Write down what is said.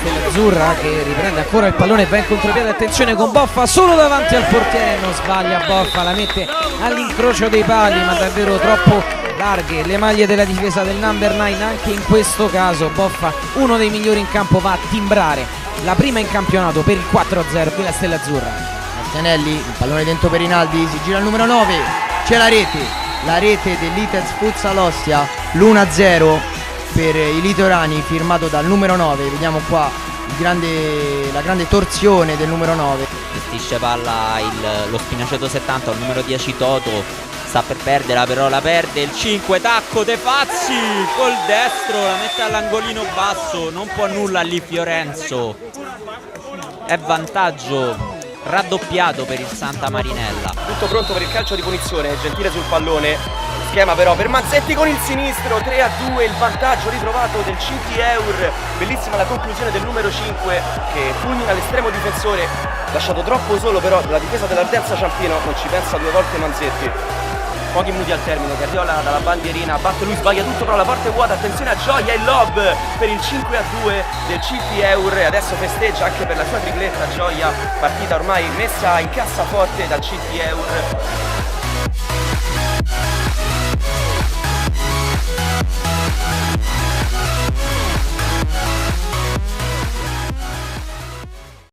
Stella Azzurra che riprende ancora il pallone e va in contropiede, attenzione con Boffa solo davanti al portiere, non sbaglia Boffa, la mette all'incrocio dei pali ma davvero troppo larghe le maglie della difesa del number 9. Anche in questo caso Boffa, uno dei migliori in campo, va a timbrare la prima in campionato per il 4-0 della Stella Azzurra. Martinelli, il pallone dentro per Rinaldi, si gira il numero 9, c'è la rete dell'Itez Futsal Ostia, l'1-0 per i litorani firmato dal numero 9. Vediamo qua la grande torsione del numero 9. Gestisce palla lo Spinaceto 70, il numero 10 Toto, sta per perderla però la perde, il 5 tacco De Fazzi col destro, la mette all'angolino basso, non può nulla lì Fiorenzo, è vantaggio raddoppiato per il Santa Marinella. Tutto pronto per il calcio di punizione, Gentile sul pallone, schema però per Mazzetti con il sinistro, 3-2 il vantaggio ritrovato del CT Eur, bellissima la conclusione del numero 5 che fulmina l'estremo difensore, lasciato troppo solo però dalla difesa dell'Ardenza Ciampino, non ci pensa due volte Mazzetti. Pochi minuti al termine, Guardiola dalla bandierina, batte lui, sbaglia tutto però la porta è vuota, attenzione a Gioia, il lob per il 5-2 del CT Eur e adesso festeggia anche per la sua tripletta Gioia, partita ormai messa in cassaforte dal CT Eur.